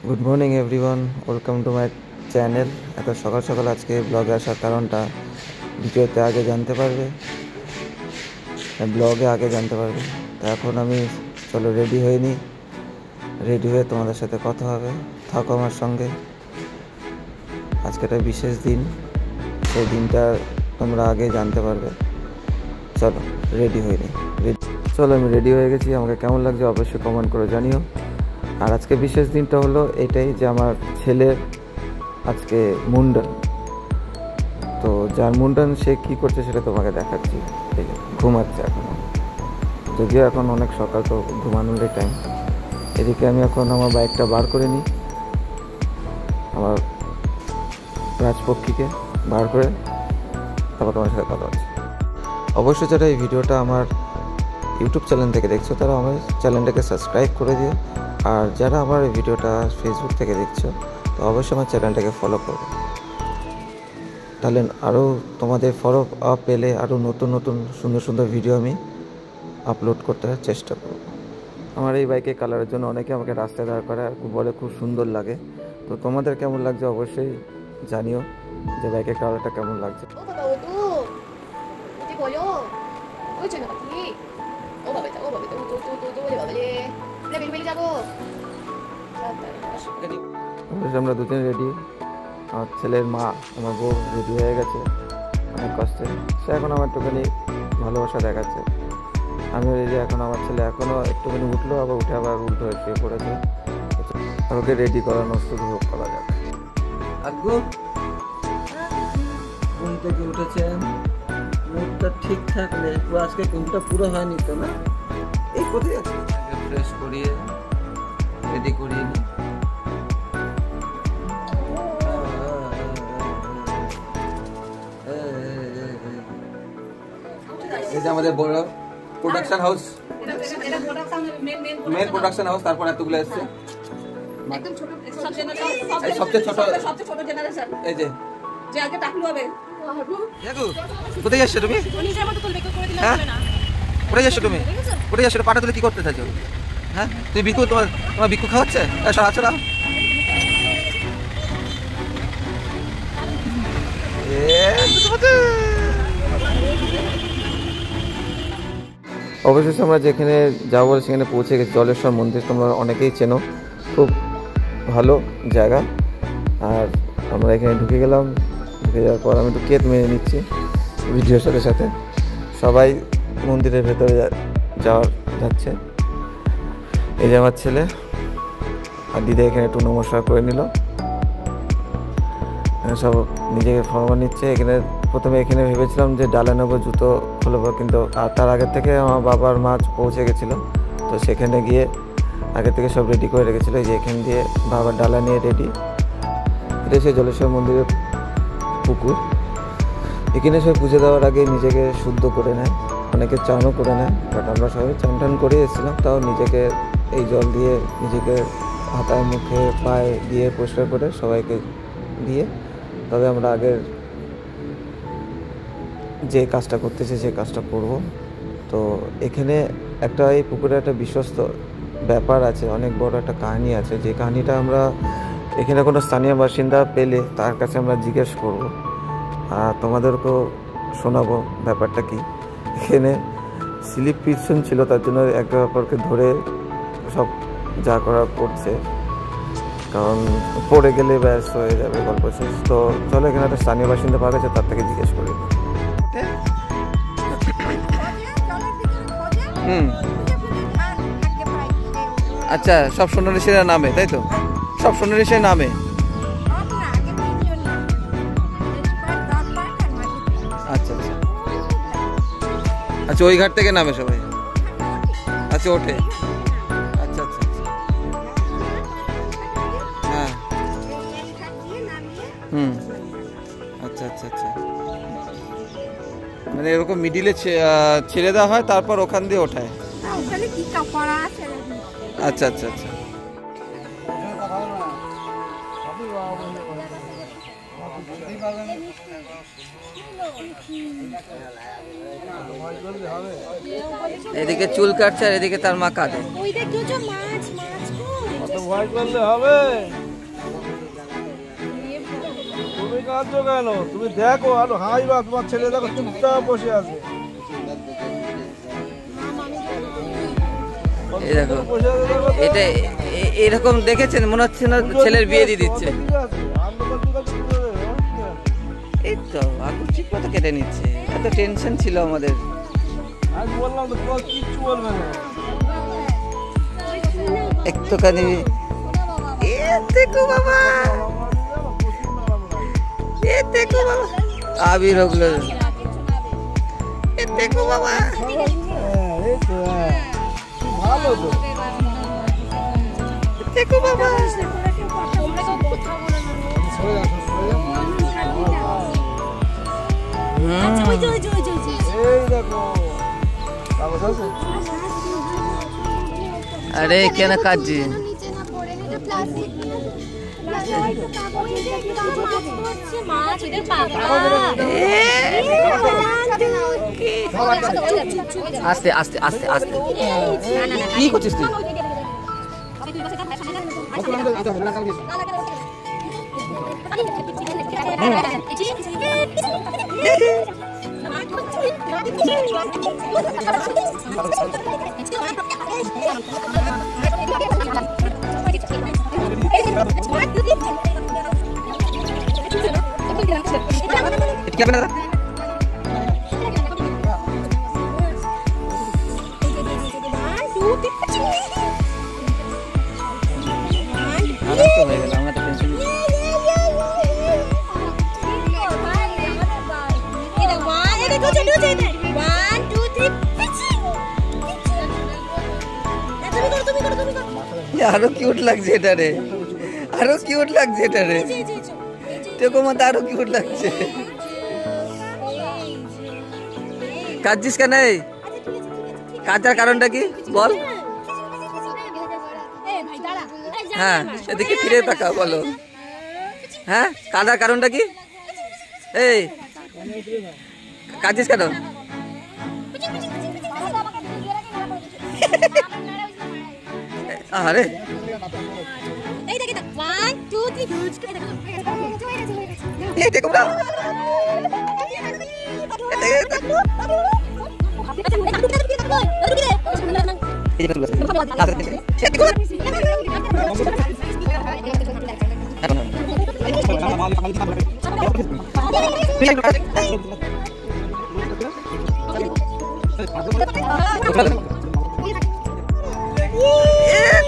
Good morning everyone, welcome to my channel. এত সকাল সকাল আজকে ব্লগে আসার কারণটা ভিডিওতে আগে জানতে পারবে, ব্লগে আগে জানতে পারবে। তো এখন আমি চলো রেডি হয়ে হয়ে তোমাদের সাথে কথা হবে। থাকো আমার সঙ্গে। আজকে একটা বিশেষ দিন, সেই দিনটা তোমরা আগে জানতে পারবে। চলো রেডি হয়ে নিই। চলো আমি রেডি হয়ে গেছি। আমাকে কেমন লাগছে অবশ্যই কমেন্ট করে জানিও। আর আজকে বিশেষ দিনটা হলো এটাই যে আমার ছেলের আজকে মুন্ডন। তো যার মুন্ডন সে কী করছে সেটা তোমাকে দেখাচ্ছি। এই যে ঘুমাচ্ছে এখনও, যদিও এখন অনেক সকাল, তো ঘুমানোরই টাইম। এদিকে আমি এখন আমার বাইকটা বার করে নিই, আমার রাজপক্ষীকে বার করে তারপর তোমার সাথে কথা হচ্ছে। অবশ্যই যারা এই ভিডিওটা আমার ইউটিউব চ্যানেল থেকে দেখছো তারা আমার চ্যানেলটাকে সাবস্ক্রাইব করে দিও। আর যারা আমার এই ভিডিওটা ফেসবুক থেকে দেখছো তো অবশ্যই আমার চ্যানেলটাকে ফলো করবে, তাহলে আরও তোমাদের ফলো আপ পেলে আরও নতুন নতুন সুন্দর সুন্দর ভিডিও আমি আপলোড করতে চেষ্টা করব। আমার এই বাইকের কালারের জন্য অনেকে আমাকে রাস্তায় দাঁড় করে আর বলে খুব সুন্দর লাগে। তো তোমাদের কেমন লাগছে অবশ্যই জানিও যে বাইকের কালারটা কেমন লাগছে। আমরা দুজন রেডি। আমার ছেলের মা, আমার বউ রেডি হয়ে গেছে অনেক কষ্টে। সে এখন আমার একটুখানি ভালোবাসা দেখাচ্ছে। আমি রেডি। এখন আমার ছেলে এখনও একটুখানি উঠলো, আবার উঠে আবার উল্টো হয়ে শুয়ে পড়েছে। ওকে রেডি করানো শুরু করা যাক। আগ্গু ঘুম থেকে উঠেছেন, মুখটা ঠিক থাকলে আজকে ঘুমটা পুরো হয়নি তো না? এই কোথায় আছে? ফ্রেশ করিয়ে রেডি করিয়ে নি। এই যে আমাদের বড় production house, main production house. তারপর এতগুলো এসছে, একদম ছোট, সবচেয়ে ছোট জেনারেশন। এই যে আগে টাকলু হবে। কোথায় যাচ্ছ তুমি? হ্যাঁ কোথায় যাচ্ছ তুমি? কোথায় যাচ্ছ? পাটা তুলে কি করতে চাইছো? হ্যাঁ তুমি বিকু, তোমার বিকু খাওয়াচ্ছে? আচ্ছা না অবশেষে আমরা যেখানে যাবো সেখানে পৌঁছে গেছি। জলেশ্বর মন্দির তোমরা অনেকেই চেনো, খুব ভালো জায়গা। আর আমরা এখানে ঢুকে গেলাম। ঢুকে যাওয়ার পর আমি একটু কেত মেরে নিচ্ছি ভিডিওর সাথে সাথে। সবাই মন্দিরের ভেতরে যাচ্ছে। এই যে আমার ছেলে আর দিদা এখানে একটু নমস্কার করে নিল। সব নিজেকে ফর্মা নিচ্ছে। প্রথমে এখানে ভেবেছিলাম যে ডালা নেবো, জুতো খুলবো, কিন্তু আর তার আগের থেকে আমার বাবার মা পৌঁছে গেছিলো। তো সেখানে গিয়ে আগে থেকে সব রেডি করে রেখেছিলো। যে এখান দিয়ে বাবার ডালা নিয়ে রেডি। এটা সেই জলেশ্বর মন্দিরের পুকুর। এখানে সব পুজো দেওয়ার আগে নিজেকে শুদ্ধ করে নেয়, অনেকে চানও করে নেয়। বাট আমরা সবাই চান টান করে এসেছিলাম, তাও নিজেকে এই জল দিয়ে নিজেকে হাতায় মুখে পায়ে দিয়ে পরিষ্কার করে সবাইকে দিয়ে তবে আমরা আগের যে কাজটা করতেছি সেই কাজটা করব। তো এখানে এই পুকুরে একটা বিশ্বস্ত ব্যাপার আছে, অনেক বড় একটা কাহিনী আছে। যে কাহিনীটা আমরা এখানে কোনো স্থানীয় বাসিন্দা পেলে তার কাছে আমরা জিজ্ঞেস করব আর তোমাদেরকেও শোনাবো ব্যাপারটা কি। এখানে স্লিপ পিছন ছিল, তার জন্য একে অপরকে ধরে সব যা করা করছে, কারণ পড়ে গেলে ব্যাস হয়ে যাবে, গল্প শেষ। তো চলো এখানে একটা স্থানীয় বাসিন্দা পাওয়া গেছে, তার থেকে জিজ্ঞেস করি। আচ্ছা, সব সন্ন্যাসীরা নামে, তাই তো? সব সন্ন্যাসী নামে? আচ্ছা আচ্ছা আচ্ছা, ওই ঘাট থেকে নামে সবাই? আচ্ছা ওঠে। আচ্ছা আচ্ছা আচ্ছা, হ্যাঁ আচ্ছা আচ্ছা আচ্ছা, মানে এরকম মিডিলে ছেড়ে দেওয়া হয়, তারপর ওখান দিয়ে ওঠায়? আচ্ছা আচ্ছা আচ্ছা। এদিকে চুল কাটছে আর এদিকে তার মা কাঁদে। ভয় করলে হবে? তুমি কাঁদছো কেন? তুমি দেখো আর হাইবা, তোমার ছেলে দেখো চুপচাপ বসে আছে। এই দেখো, এটা এরকম দেখেছেন মনে হচ্ছে না ছেলের বিয়ে দিয়ে দিচ্ছে। এই তো আগুন ঠিক মতো কেটে নিচ্ছে, এত টেনশন ছিল আমাদের। আমি বললাম তো তোমার কিচ্ছু বলবে না। একটুখানি দেখো বাবা, দেখো বাবা আবির ওগুলো, দেখো বাবা ভালো তো, দেখো বাবা। এই দেখো কাগজ আছে। আরে কেন কাজী আস্তে আস্তে আস্তে আস্তে কি করছিস তুই? क्या बना रहा? আরো কিউট লাগছে এটা রে, আরো কিউট লাগছে এটা রে, দেখো মত আরো কিউট লাগছে। কাঁদছিস কেন? কাঁদার কারণটা কি বল? হ্যাঁ এদিকে ফিরে তাকা বলো। হ্যাঁ কাঁদার কারণটা কি? এই কাঁদছিস কেন? আরে দেখো না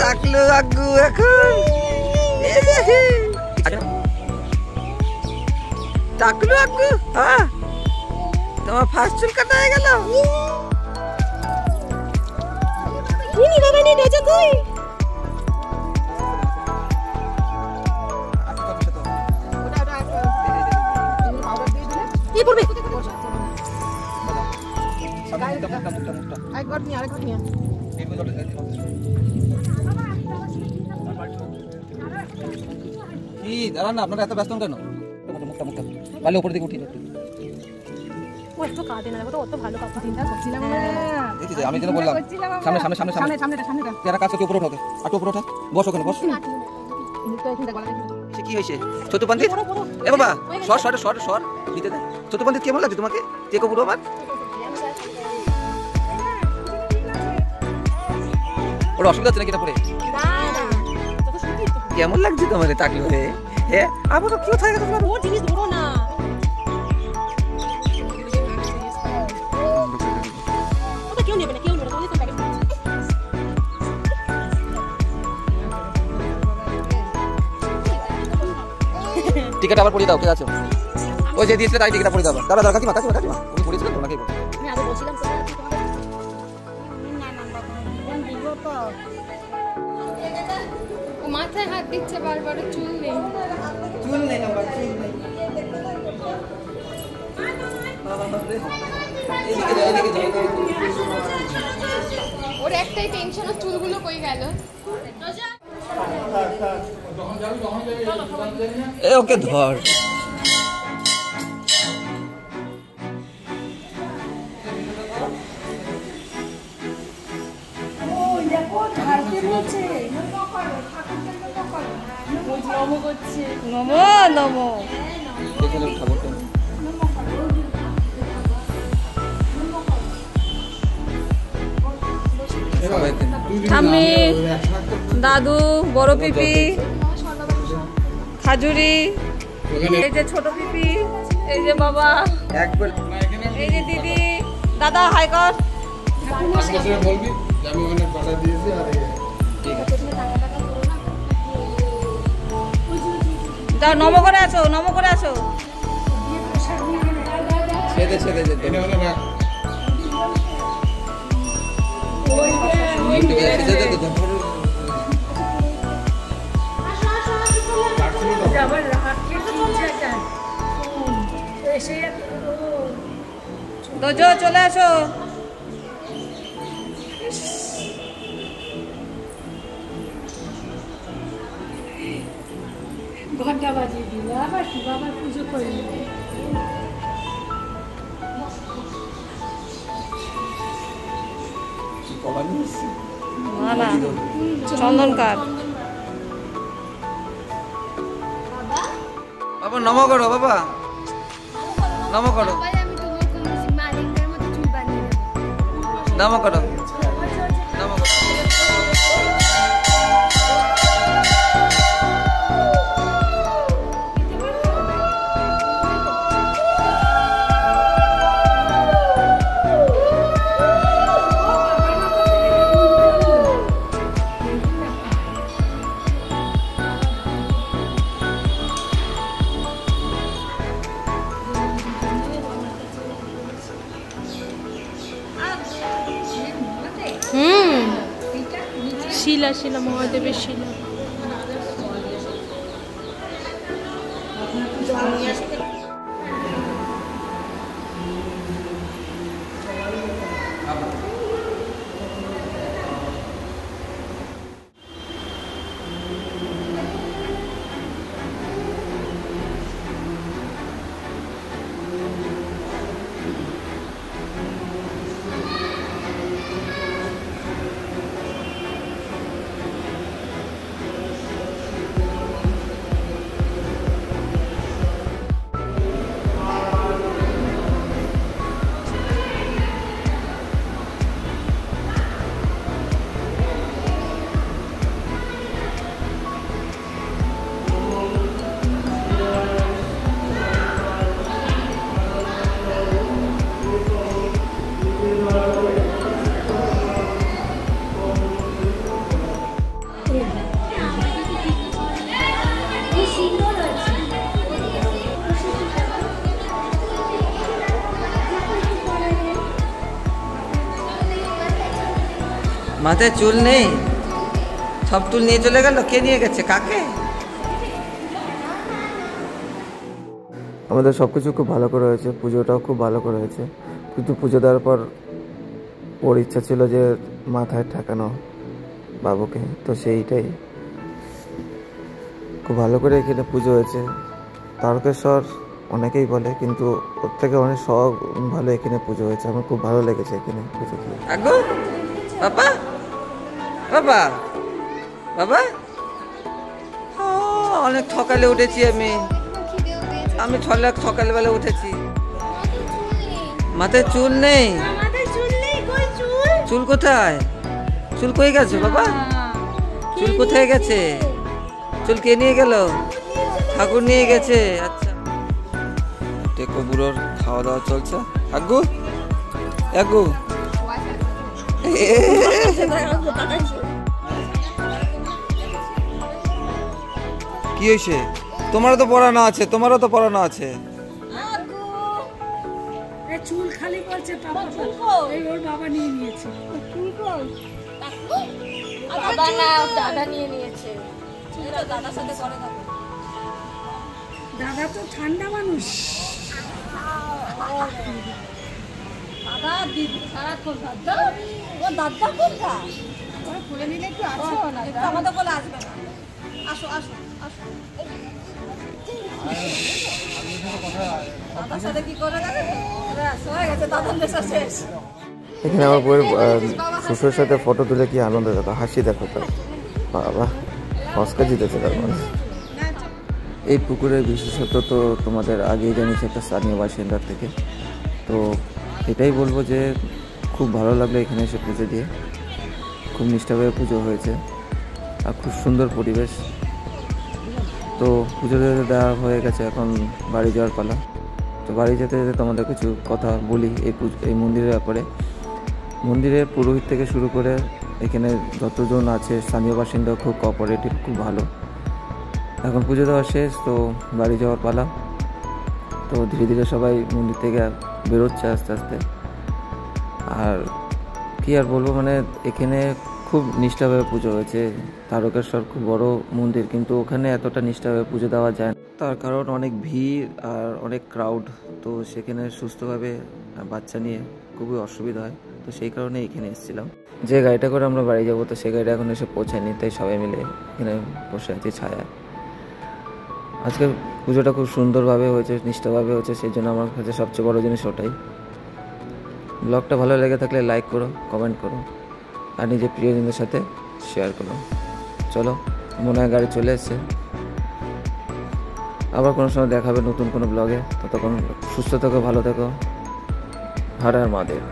taklu aku taklu aku হ্যাঁ তোমার ফার্স্ট চুল কাটা হয়ে গেল। নি বাবা নি রাজা কই? কি করবে? আরেকবার নিয়ে কি দাঁড়ান না, আপনারা এত ব্যস্ত কেন? ভালো উপর দিকে উঠি আমি যেন বললাম সামনে সামনে সামনে সামনে সামনে যারা কাজ করছে উপরে ওঠো, একটু উপরে ওঠো, বসো ওখানে বসো। কি হয়েছে ছোট পন্ডিত? এ বাবা সর সর সর সর দিতে দে। ছোট পন্ডিত কেমন লাগছে তোমাকে? দেখো পুরো আবার ওর অসুবিধা হচ্ছে নাকি এটা পরে? কেমন লাগছে তোমার তাকলে? হ্যাঁ আবার কি কোথায় গেছে তোমার? ও জিনিস ধরো না, ওটা কেউ নেবে না, কেউ নেবে না, তোমাদের প্যাকেট টিকিট আবার পড়িয়ে দাও। কে আছে? ওই যে দিয়েছিলে তাই টিকিট পড়িয়ে দাও। দাঁড়া দাঁড়া কাকিমা কাকিমা কাকিমা উনি পড়িয়েছিলেন তো নাকি? আমি আগে বলছিলাম তো ও মাথায় হাত দিচ্ছে বারবার, চুল নেই নাম্বার চুল নেই। ওর একটাই টেনশন, ওর চুলগুলো কই গেল? এ ওকে ধর। দেখো ঝাড়তে বলছে। নমো নমো। ঠাম্মি, দাদু, বড় পিপি, খাজুরি, এই যে ছোট পিপি, এই যে বাবা, এই যে দিদি, দাদা হাই কর। যাও নম করে আসো, নম করে আসো। দোজো চলে আসো। ঘন্টা বাজিয়ে দিল আবার কি বাবা পুজো করে নেবে। না না চন্দনকার। বাবা নম করো, বাবা নম করো, বাবাই আমি তোমার কোনো মালিকের মতো চুল বানিয়ে দেবো। নম করো, নম করো। শিলা শিলা মহাদেবের শিলা। মাথায় চুল নেই, সব চুল নিয়ে চলে গেল। কে নিয়ে গেছে, কাকে? আমাদের সব কিছু খুব ভালো করে হয়েছে, পুজোটাও খুব ভালো করে হয়েছে। কিন্তু পুজো দেওয়ার পর ওর ইচ্ছা ছিল যে মাথায় ঠেকানো বাবুকে, তো সেইটাই খুব ভালো করে এখানে পুজো হয়েছে। তারকেশ্বর অনেকেই বলে, কিন্তু ওর থেকে অনেক সব ভালো এখানে পুজো হয়েছে। আমার খুব ভালো লেগেছে এখানে পুজো দিয়ে। বাবা বাবা বাবা, অনেক সকালে উঠেছি আমি। আমি সকালবেলা উঠেছি। মাথায় চুল নেই। চুল কোথায়? চুল কই গেছে বাবা? চুল কোথায় গেছে? চুল কে নিয়ে গেল? ঠাকুর নিয়ে গেছে। আচ্ছা, টেকো বুড়োর খাওয়া দাওয়া চলছে। আগু আগু কি হয়েছে? তোমারও তো পড়ানো আছে, তোমারও তো পড়ানো আছে। চুল খালি করছে, ওর বাবা নিয়ে নিয়েছে। বাবা না, দাদা নিয়ে নিয়েছে। দাদার সাথে করে থাকো। দাদা তো ঠান্ডা মানুষ। দাদা দিদি সারাক্ষণ দাদা, ও দাদা কোনটা? ওরা খুলে নিলে একটু আসো না, একটু আমাদের বলে আসবে না। আসো আসো আসো। দাদার সাথে কি করে গেছে? হয়ে গেছে, দাদার নেশা শেষ। এখানে আমার বউয়ের শ্বশুরের সাথে ফটো তুলে কি আনন্দ, দেখো হাসি, দেখো তার বাবা অস্কার জিতেছে তার মানে। এই পুকুরের বিশেষত তো তোমাদের আগেই জানিয়েছি একটা স্থানীয় বাসিন্দার থেকে। তো এটাই বলবো যে খুব ভালো লাগলো এখানে এসে পুজো দিয়ে, খুব নিষ্ঠাভাবে পুজো হয়েছে আর খুব সুন্দর পরিবেশ। তো পুজো দেওয়া হয়ে গেছে, এখন বাড়ি যাওয়ার পালা। তো বাড়ি যেতে যেতে তোমাদের কিছু কথা বলি এই মন্দিরের ব্যাপারে। মন্দিরের পুরোহিত থেকে শুরু করে এখানে যতজন আছে স্থানীয় বাসিন্দা খুব কোঅপারেটিভ, খুব ভালো। এখন পুজো দেওয়া শেষ, তো বাড়ি যাওয়ার পালা। তো ধীরে ধীরে সবাই মন্দির থেকে বেরোচ্ছে আস্তে আস্তে। আর কি আর বলবো, মানে এখানে খুব নিষ্ঠাভাবে পুজো হয়েছে। তারকেশ্বর খুব বড় মন্দির, কিন্তু ওখানে এতটা নিষ্ঠাভাবে পুজো দেওয়া যায় না, তার কারণ অনেক ভিড় আর অনেক ক্রাউড। তো সেখানে সুস্থভাবে বাচ্চা নিয়ে খুবই অসুবিধা হয়, তো সেই কারণে এখানে এসেছিলাম। যে গাড়িটা করে আমরা বাড়ি যাবো, তো সেই গাড়িটা এখন এসে পৌঁছায়নি, তাই সবাই মিলে এখানে বসে আছি ছায়ায়। আজকে পুজোটা খুব সুন্দরভাবে হয়েছে, নিষ্ঠাভাবে হয়েছে, সেই জন্য আমার কাছে সবচেয়ে বড় জিনিস ওটাই। ব্লগটা ভালো লেগে থাকলে লাইক করো, কমেন্ট করো আর নিজের প্রিয়জনদের সাথে শেয়ার করো। চলো, মনে হয় গাড়ি চলে এসছে। আবার কোনো সময় দেখাবে নতুন কোনো ব্লগে। ততক্ষণ সুস্থ থেকো, ভালো থেকো। হর হর মহাদেব।